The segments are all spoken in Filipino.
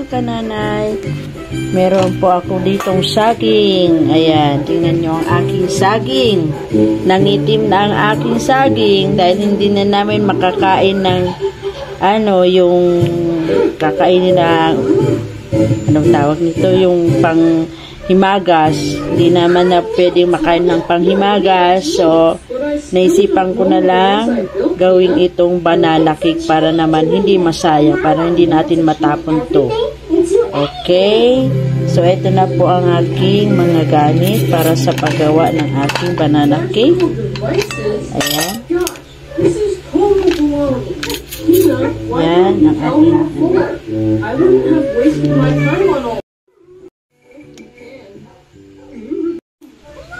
Kananay, meron po ako ditong saging. Ayan, tingnan nyo ang aking saging. Nangitim na ang aking saging dahil hindi na namin makakain ng yung kakainin na anong tawag nito, yung pang himagas. Hindi naman na pwedeng makain ng panghimagas. So, naisipan ko na lang gawing itong banana cake para naman hindi masayang, para hindi natin matapon to. Okay, so ito na po ang aking mga gamit para sa paggawa ng aking banana cake. Ayan. Ayan ang aking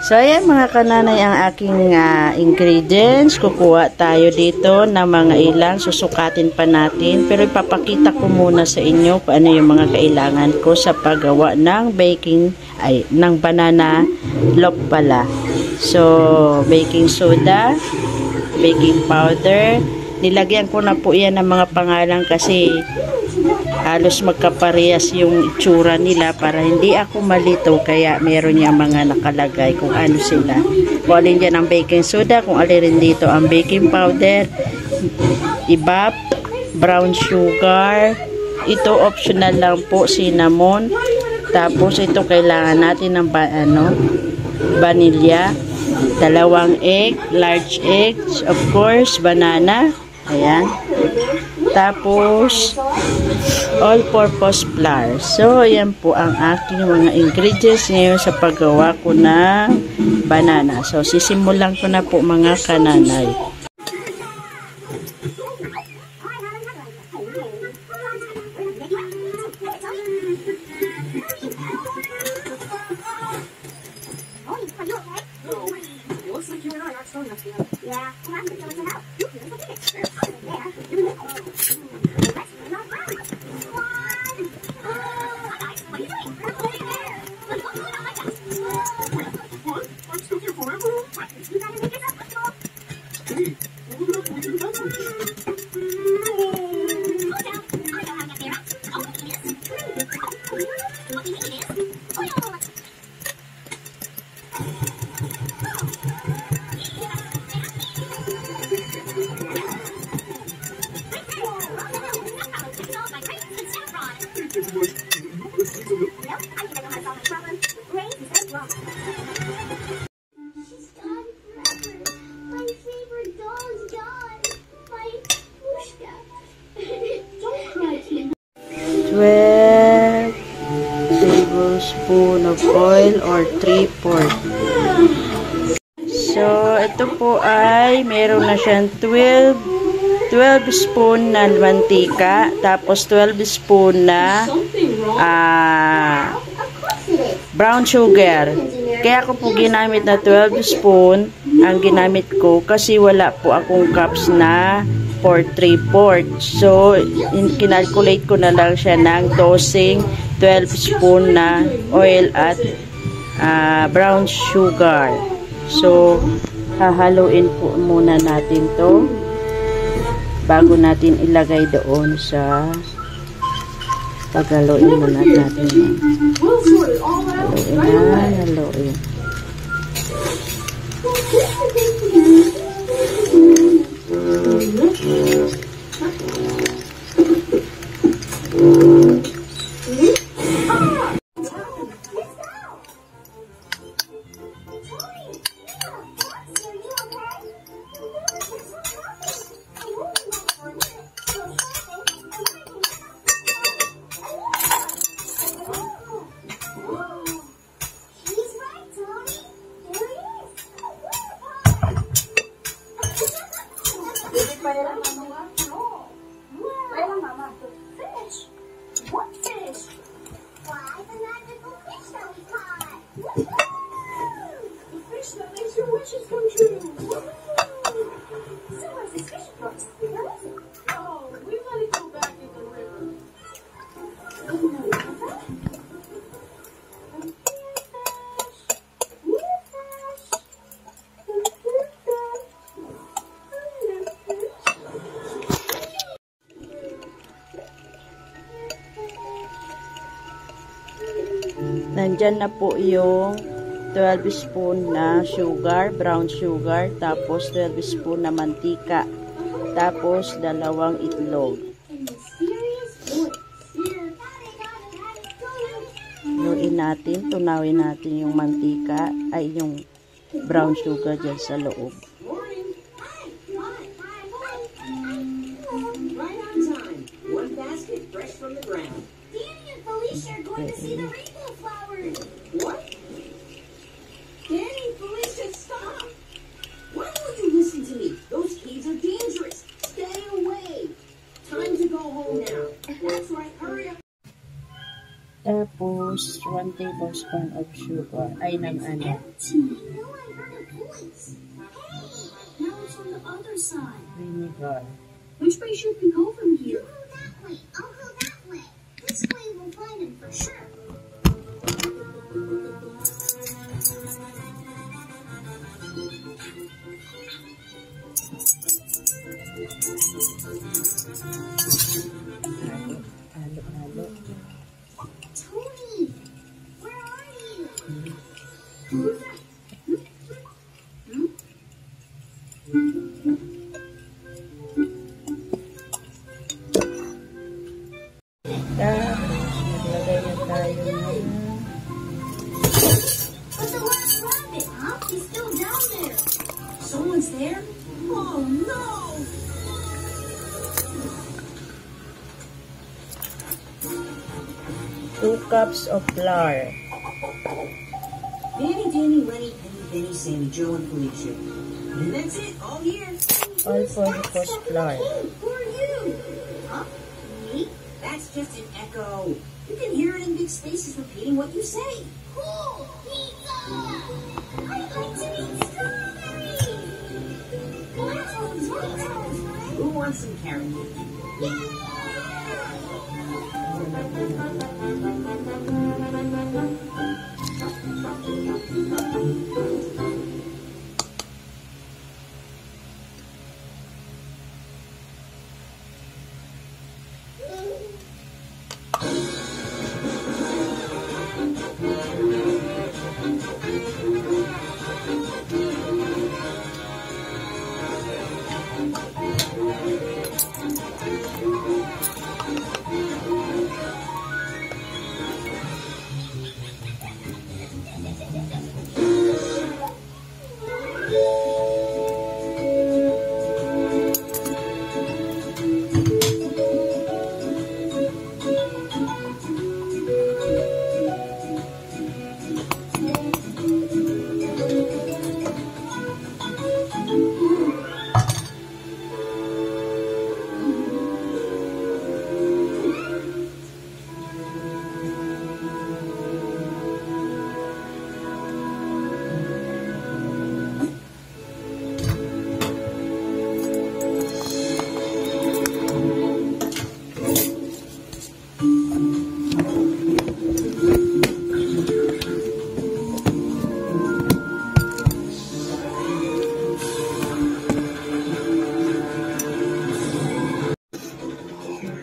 So, ayan mga kananay ang aking ingredients. Kukuha tayo dito ng mga ilang. Susukatin pa natin. Pero ipapakita ko muna sa inyo kung ano yung mga kailangan ko sa paggawa ng ng banana loaf pala. So, baking soda, baking powder. Nilagyan ko na po yan ng mga pangalan kasi halos magkaparehas yung itsura nila para hindi ako malito, kaya meron niya mga nakalagay kung ano sila. Kung alin dyan ang baking soda, kung alin rin dito ang baking powder, ibap, brown sugar, ito optional lang po, cinnamon, tapos ito kailangan natin ng vanilla, 2 egg, large eggs, of course, banana, ayan. Tapos, all-purpose flour. So, ayan po ang aking mga ingredients ngayon sa paggawa ko ng banana. So, sisimulan ko na po mga kananay. Tablespoon of oil or 3/4. So, ito po ay meron na siyang 12 spoon na mantika, tapos 12 spoon na brown sugar. Kaya ako po ginamit na 12 spoon ang ginamit ko kasi wala po akong cups na for 3/4. So, kinalculate ko na lang siya ng dosing 12 spoon na oil at brown sugar. So, hahaluin po muna natin to bago natin ilagay doon sa paghaluin muna natin. Haluin. Nandyan na po yung 12 spoon na sugar, brown sugar, tapos 12 spoon na mantika, tapos 2 itlog. Luin natin, tunawin natin yung mantika, ay yung brown sugar dyan sa loob. Danny and Felicia are going to see the rainbow flowers. What? Danny, Felicia, stop! Why won't you listen to me? Those caves are dangerous. Stay away. Time to go home now. That's right, hurry up. Tapos, 1 tablespoon of sugar, ay ng ano. Empty. No, I heard a voice. Hey, now it's on the other side. Vinegar. Which way should we go from here? You go that way. I'll go that way. This way we'll find him for sure. Halo. Tony, where are you? Who's that? Tapos, maglagay na tayo ng But the last rabbit, huh? He's still down there. Someone's there? Oh no! 2 cups of flour. Danny, Lenny, Penny, Benny, Sammy, Joe, and Felicia. And that's it, all here. All purpose flour. Hey, who are you? Huh? Me? That's just an echo. You can hear it in big spaces repeating what you say. Cool! Pizza! I'd like to eat strawberries! Who wants some carrot?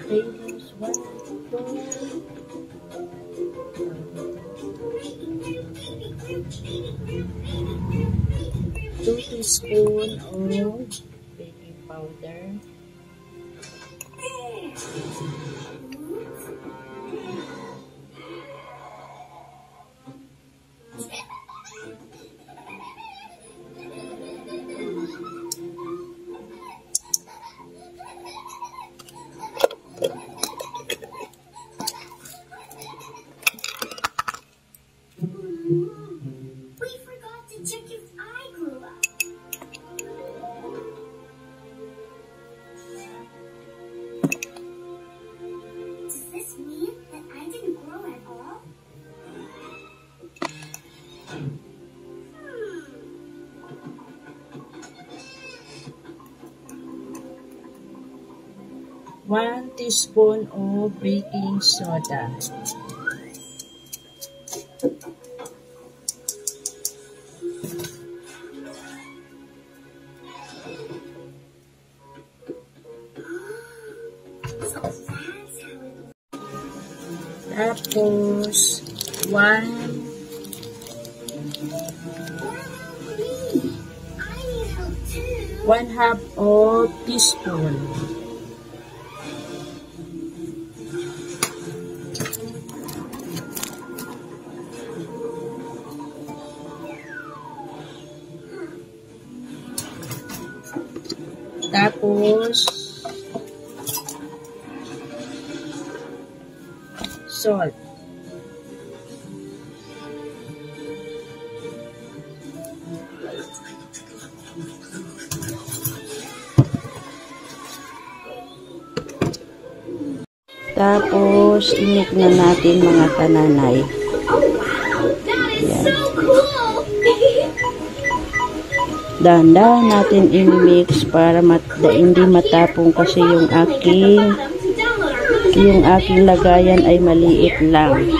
Potatoes, 1 2 teaspoon of baking powder. We forgot to check if I grew up. Does this mean that I didn't grow at all? One teaspoon of baking soda. So that's how it Tapos, Or me. I need help too. 1/2 of teaspoon. Tapos, salt. Tapos, imik na natin mga kananay. That is so cool. Dahan-dahan natin i-mix para hindi matapong kasi yung aking lagayan ay maliit lang.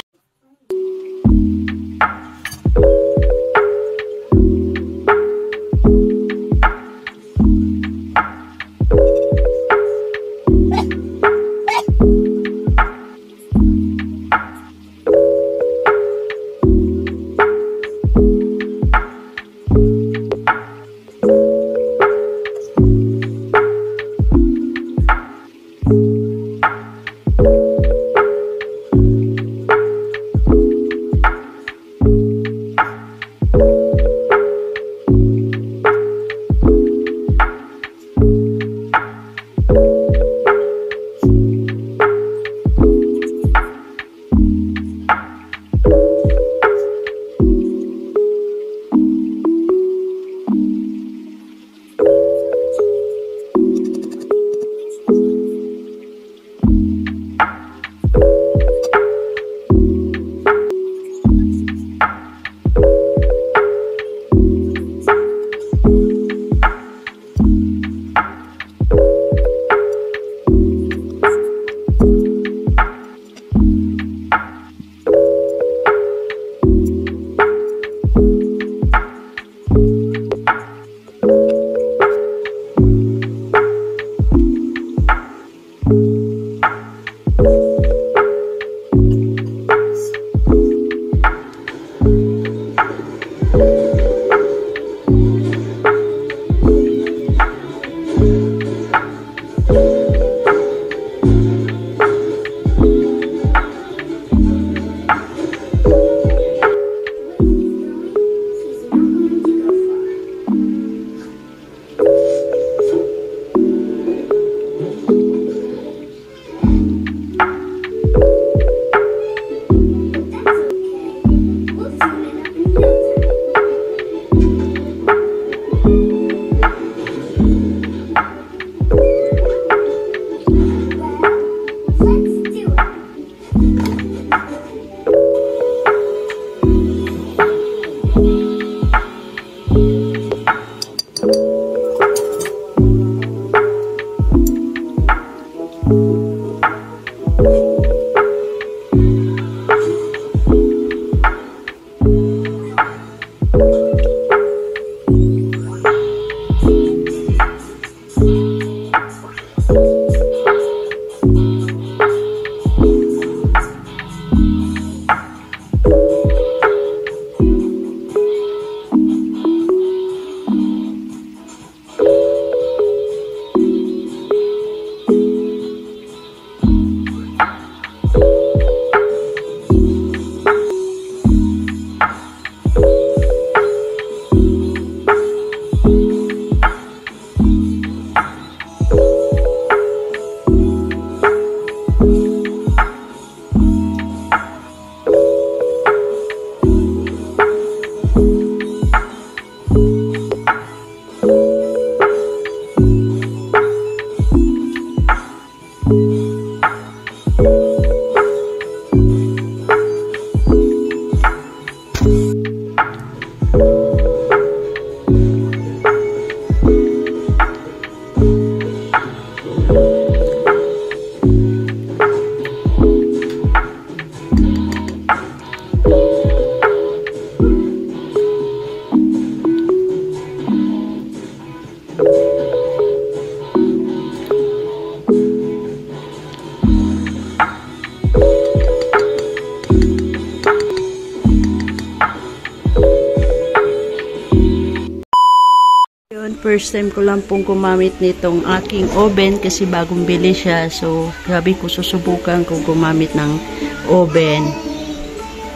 First time ko lang pong gumamit nitong aking oven kasi bagong bili siya. So, sabi ko susubukan ko gumamit ng oven.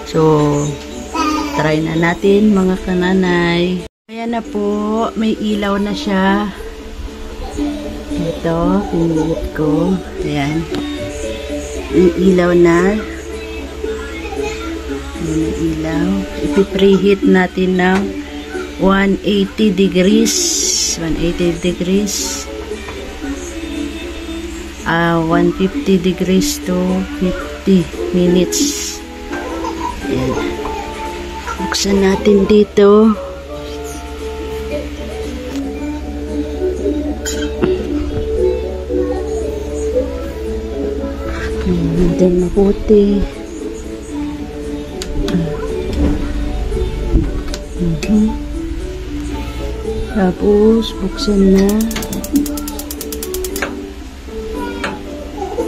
So, try na natin mga kananay. Ayan na po, may ilaw na siya. Ito, pinilit ko. Ayan. May ilaw na. Ayan ang ilaw. Ipipreheat natin ng 180 degrees. 180 degrees. 150 degrees to 50 minutes. Ayan. Buksan natin dito. Natin mabuti. Tapos, buksan na.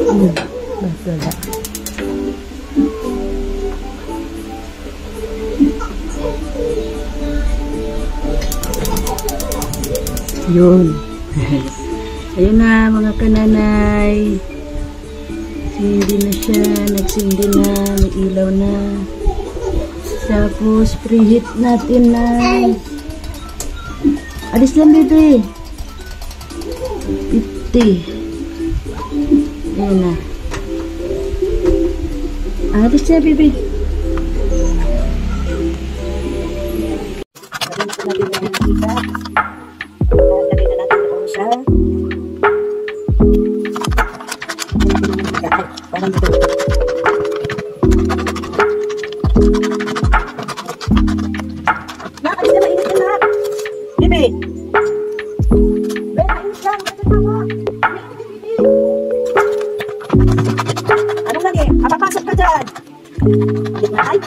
Wala. Yun. Ayun na, mga kananay. Sindi na siya. Nagsindi na. May ilaw na. Tapos, preheat natin na. Alis lang, bebe. 50. Ayan na. Alis siya, bebe. Lagay na natin ito siya. Parang dito. Alis na, mainit na lahat. Bebe! Mainit lang, matatawa. Anong lagi? Papapasok ka dyan. Hindi na, ay.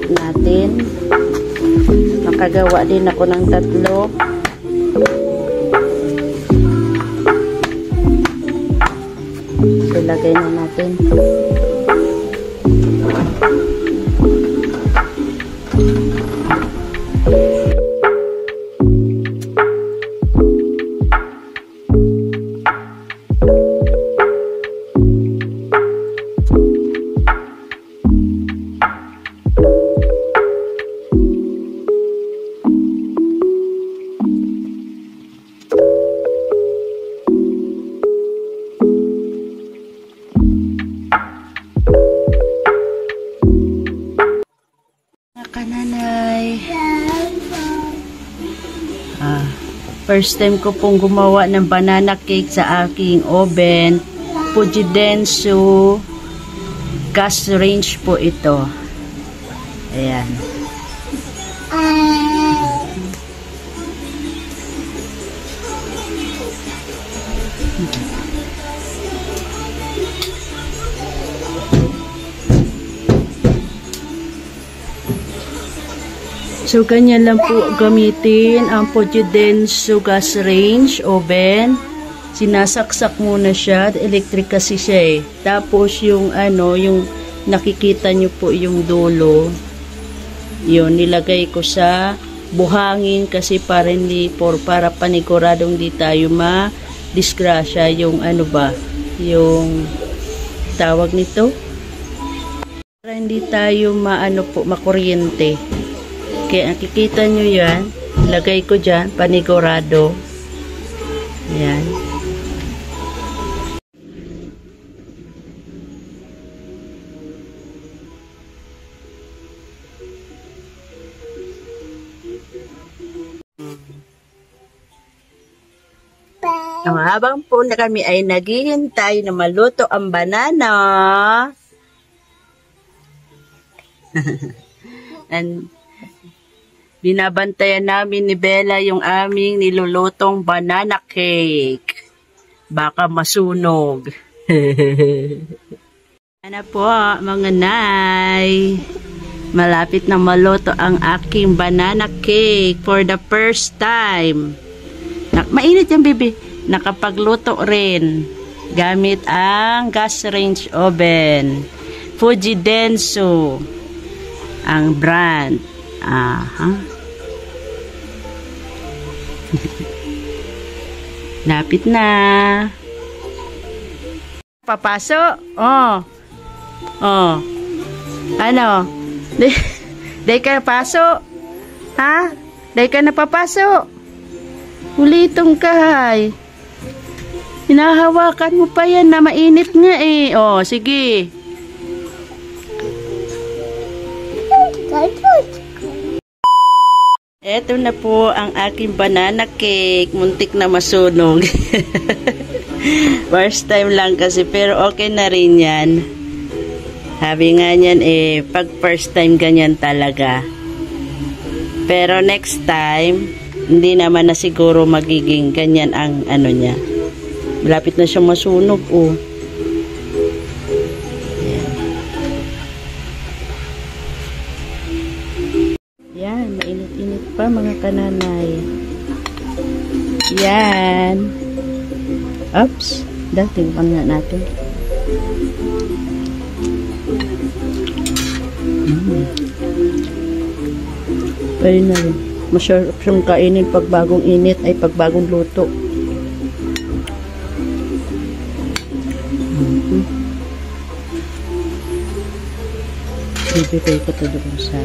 Natin. Makagawa din ako ng 3. Ilagay na natin. Kananay. First time ko pong gumawa ng banana cake sa aking oven. Fujidensu gas range po ito. Ayan. So, ganyan lang po gamitin ang Fujidensu gas range oven. Sinasaksak muna siya. Electric kasi siya eh. Tapos, yung yung nakikita nyo po yung dulo. Yun, nilagay ko sa buhangin kasi para paniguradong di tayo ma-disgrasya yung yung tawag nito. Para hindi tayo makuryente. Kaya nakikita nyo yan, lagay ko dyan, panigurado. Yan. Habang po na kami ay naghihintay na maluto ang banana. And binabantayan namin ni Bella yung aming nilulutong banana cake. Baka masunog. Ano po, mga nay. Malapit na maluto ang aking banana cake for the first time. Mainit yan, baby. Nakapagluto rin gamit ang gas range oven. Fuji Denso ang brand. Lapit na. Papasok? Oh. Ano? Day ka pasok? Ha? Day ka na papasok? Ulitong kahay. Hinahawakan mo pa yan na mainit nga eh. Oh, sige. Eto na po ang aking banana cake. Muntik na masunog. First time lang kasi, pero okay na rin yan. Sabi nga niyan eh, pag first time ganyan talaga. Pero next time, hindi naman na siguro magiging ganyan ang ano niya. Malapit na siya masunog, oh. Yan, mainit-init pa mga kananay. Yan. Oops, tingnan nga natin. Pwede na rin. Masarap siyang kainin pag bagong init ay pag bagong luto. Bibigay ko ito doon sa